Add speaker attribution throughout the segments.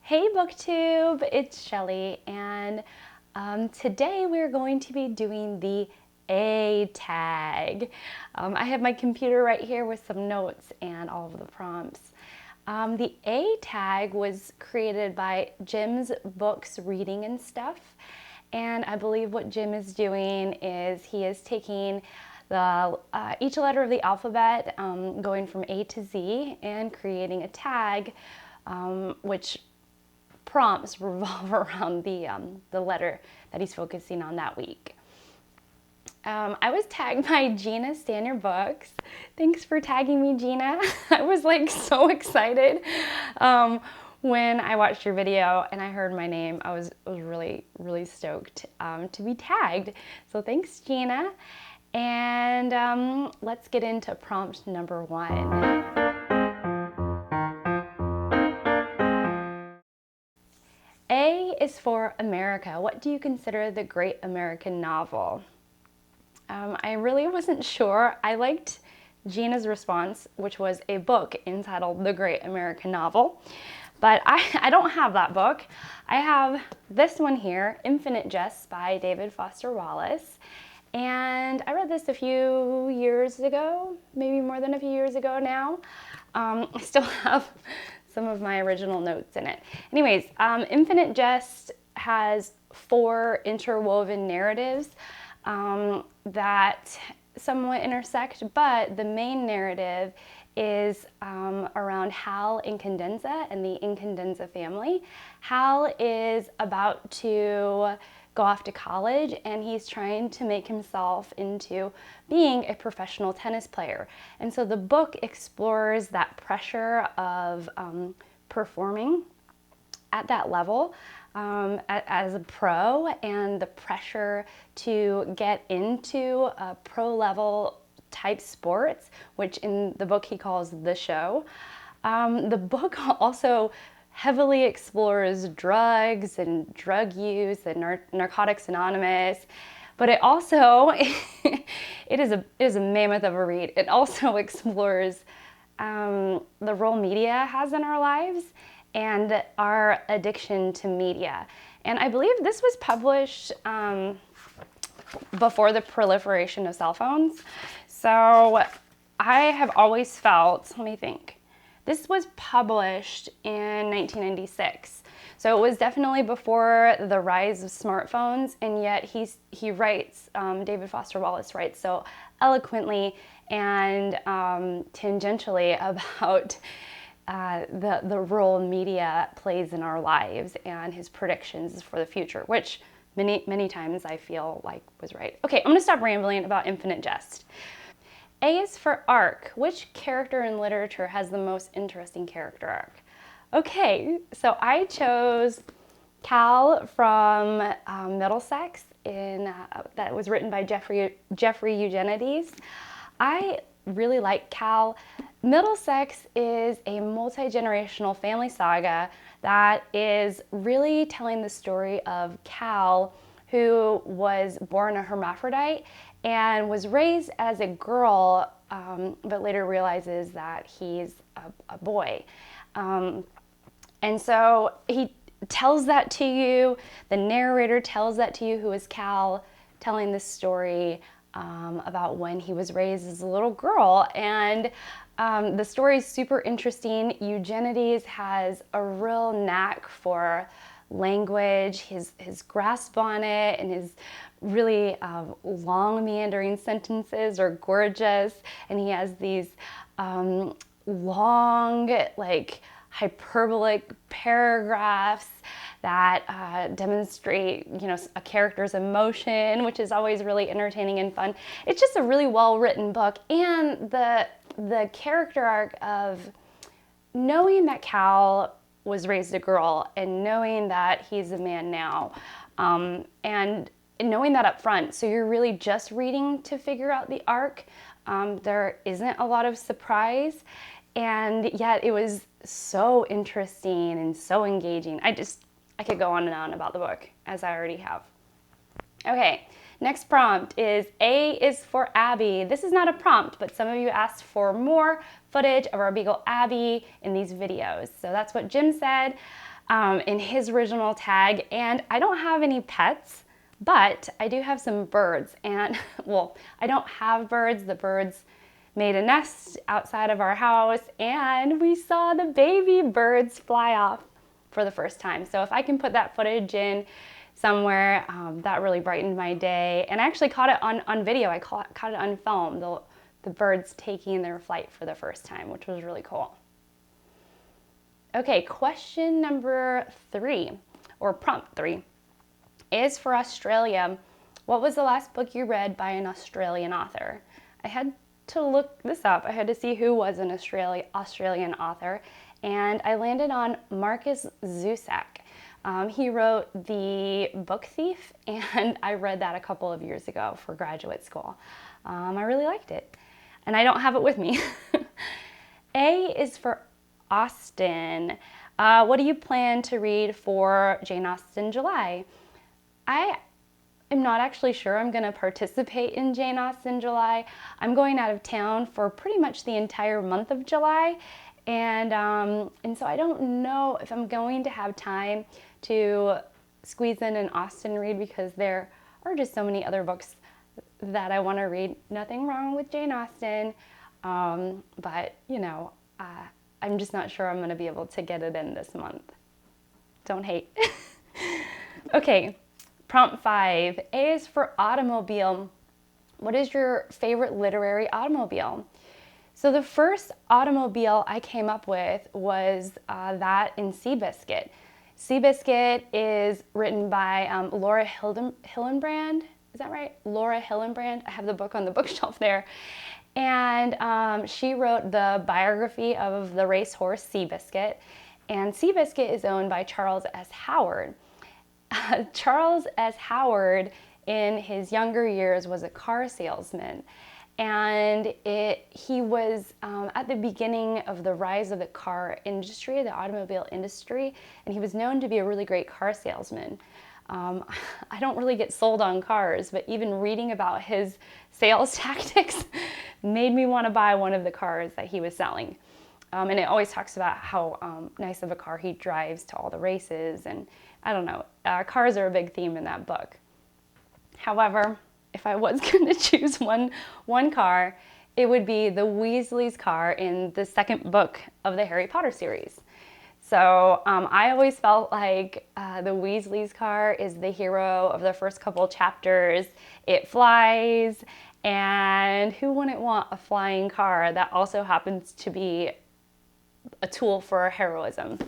Speaker 1: Hey BookTube, it's Shelly, and today we're going to be doing the A tag. I have my computer right here with some notes and all of the prompts. The A tag was created by Jim's Books Reading and Stuff, and I believe what Jim is doing is he is taking each letter of the alphabet, going from A to Z, and creating a tag, which prompts revolve around the letter that he's focusing on that week. I was tagged by Gina Stan Your Books. Thanks for tagging me, Gina. I was like so excited when I watched your video and I heard my name. I was really stoked to be tagged. So thanks, Gina. And let's get into prompt number 1. A is for America. What do you consider the great American novel? I really wasn't sure. I liked Gina's response, which was a book entitled The Great American Novel. But I don't have that book. I have this one here, Infinite Jest by David Foster Wallace. And I read this a few years ago, maybe more than a few years ago now. I still have some of my original notes in it. Anyways, Infinite Jest has 4 interwoven narratives that somewhat intersect, but the main narrative is around Hal Incandenza and the Incandenza family. Hal is about to go off to college and he's trying to make himself into being a professional tennis player. And so the book explores that pressure of performing at that level as a pro, and the pressure to get into pro level type sports, which in the book he calls the show. The book also heavily explores drugs and drug use and Narcotics Anonymous, but it also it is a mammoth of a read. It also explores the role media has in our lives and our addiction to media. And I believe this was published before the proliferation of cell phones. So I have always felt, let me think, this was published in 1996. So it was definitely before the rise of smartphones, and yet he writes, David Foster Wallace writes so eloquently and tangentially about the role media plays in our lives and his predictions for the future, which many times I feel like was right. Okay, I'm gonna stop rambling about Infinite Jest. A is for arc. Which character in literature has the most interesting character arc? Okay, so I chose Cal from Middlesex, that was written by Jeffery Eugenides. I really like Cal. Middlesex is a multi-generational family saga that is really telling the story of Cal, who was born a hermaphrodite and was raised as a girl, but later realizes that he's a boy. And so he tells that to you, the narrator tells that to you, who is Cal, telling this story about when he was raised as a little girl. And the story is super interesting. Eugenides has a real knack for language, his grasp on it, and his really long meandering sentences are gorgeous. And he has these long, like, hyperbolic paragraphs that demonstrate, a character's emotion, which is always really entertaining and fun. It's just a really well-written book, and the character arc of knowing that Cal was raised a girl and knowing that he's a man now, and knowing that up front. So you're really just reading to figure out the arc. There isn't a lot of surprise, and yet it was so interesting and so engaging. I could go on and on about the book, as I already have. Okay, next prompt is A is for Abby. This is not a prompt, but some of you asked for more footage of our beagle Abby in these videos. So that's what Jim said. in his original tag. And I don't have any pets, but I do have some birds. And well, I don't have birds. The birds made a nest outside of our house, and we saw the baby birds fly off for the first time. So if I can put that footage in somewhere, that really brightened my day. And I actually caught it on video. I caught it on film, the birds taking their flight for the first time, which was really cool. Okay, question number 3, or prompt 3, is for Australia. What was the last book you read by an Australian author? I had to look this up. I had to see who was an Australian author, and I landed on Markus Zusak. He wrote The Book Thief, and I read that a couple of years ago for graduate school. I really liked it, and I don't have it with me. A is for Austen. What do you plan to read for Jane Austen July? I am not actually sure I'm going to participate in Jane Austen July. I'm going out of town for pretty much the entire month of July, and so I don't know if I'm going to have time to squeeze in an Austen read, because there are just so many other books that I want to read. Nothing wrong with Jane Austen, but you know, I'm just not sure I'm going to be able to get it in this month. Don't hate. Okay, prompt 5. A is for automobile. What is your favorite literary automobile? So the first automobile I came up with was that in Seabiscuit. Seabiscuit is written by Laura Hillenbrand. Is that right? Laura Hillenbrand. I have the book on the bookshelf there. And she wrote the biography of the racehorse Seabiscuit. And Seabiscuit is owned by Charles S. Howard. Charles S. Howard, in his younger years, was a car salesman. And he was at the beginning of the rise of the car industry, the automobile industry, and he was known to be a really great car salesman. I don't really get sold on cars, but even reading about his sales tactics made me want to buy one of the cars that he was selling. And it always talks about how nice of a car he drives to all the races, and I don't know, cars are a big theme in that book. However, if I was going to choose one car, it would be the Weasley's car in the second book of the Harry Potter series. So I always felt like the Weasley's car is the hero of the first couple chapters. It flies, and who wouldn't want a flying car that also happens to be a tool for heroism?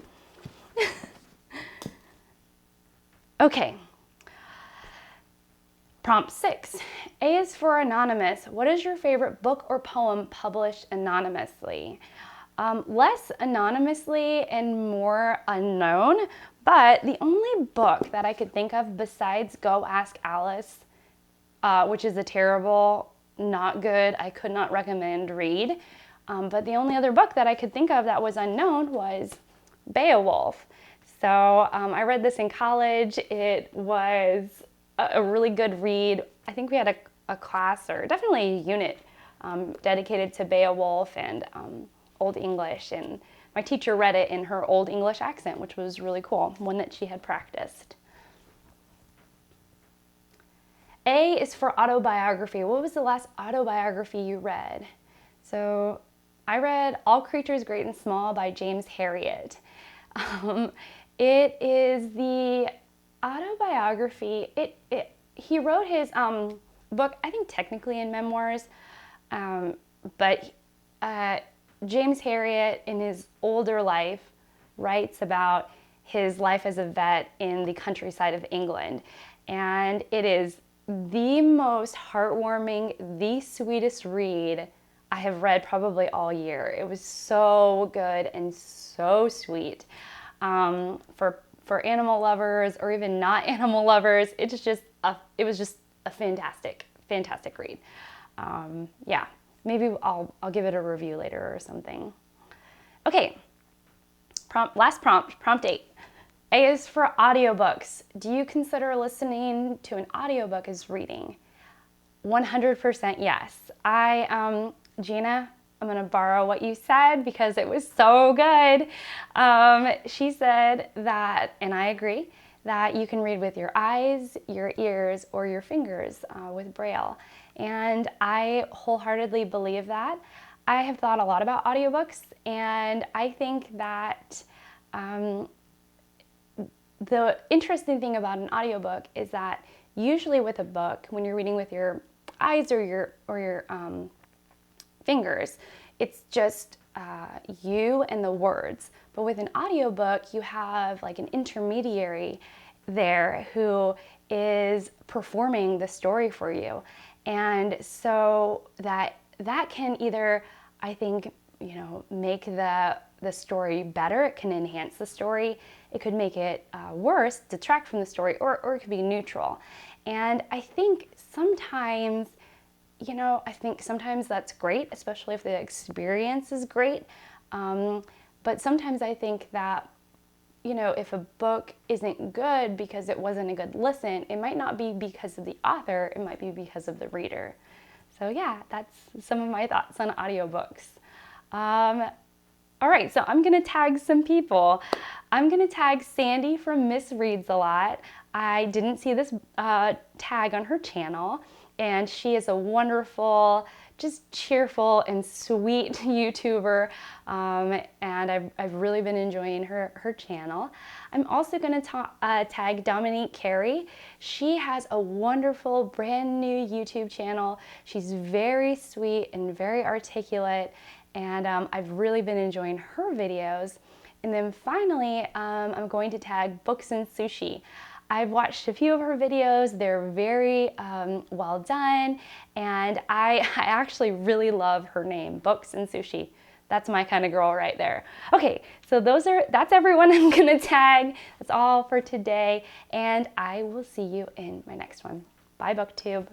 Speaker 1: Okay. Prompt 6. A is for anonymous. What is your favorite book or poem published anonymously? Less anonymously and more unknown, but the only book that I could think of besides Go Ask Alice, which is a terrible, not good, I could not recommend read, but the only other book that I could think of that was unknown was Beowulf. So I read this in college. It was a really good read. I think we had a class, or definitely a unit, dedicated to Beowulf and Old English, and my teacher read it in her Old English accent, which was really cool, one that she had practiced. A is for autobiography. What was the last autobiography you read? So I read All Creatures Great and Small by James Harriott. It is the autobiography. He wrote his book, I think technically in memoirs, but James Harriott, in his older life, writes about his life as a vet in the countryside of England. And it is the most heartwarming, the sweetest read I have read probably all year. It was so good and so sweet. For animal lovers or even not animal lovers, it was just a fantastic read. Yeah. Maybe I'll give it a review later or something. Okay, last prompt 8. A is for audiobooks. Do you consider listening to an audiobook as reading? 100% yes. Gina, I'm gonna borrow what you said because it was so good. She said that, and I agree, that you can read with your eyes, your ears, or your fingers with Braille. And I wholeheartedly believe that. I have thought a lot about audiobooks, and I think that the interesting thing about an audiobook is that usually with a book, when you're reading with your eyes or your fingers, it's just you and the words. But with an audiobook, you have like an intermediary there who is performing the story for you. And so that can either, I think, make the story better. It can enhance the story. It could make it worse, detract from the story, or it could be neutral. And I think sometimes, that's great, especially if the experience is great. But sometimes I think that, if a book isn't good because it wasn't a good listen, it might not be because of the author, it might be because of the reader. So yeah, that's some of my thoughts on audiobooks. All right, so I'm gonna tag some people. I'm gonna tag Sandy from Miss Reads a Lot. I didn't see this tag on her channel, and she is a wonderful, just cheerful and sweet YouTuber, and I've really been enjoying her channel. I'm also going to tag Dominique Carey. She has a wonderful brand new YouTube channel. She's very sweet and very articulate, and I've really been enjoying her videos. And then finally, I'm going to tag Books and Sushi. I've watched a few of her videos. They're very well done, and I actually really love her name, Books and Sushi. That's my kind of girl right there. Okay, so that's everyone I'm gonna tag. That's all for today, and I will see you in my next one. Bye, BookTube.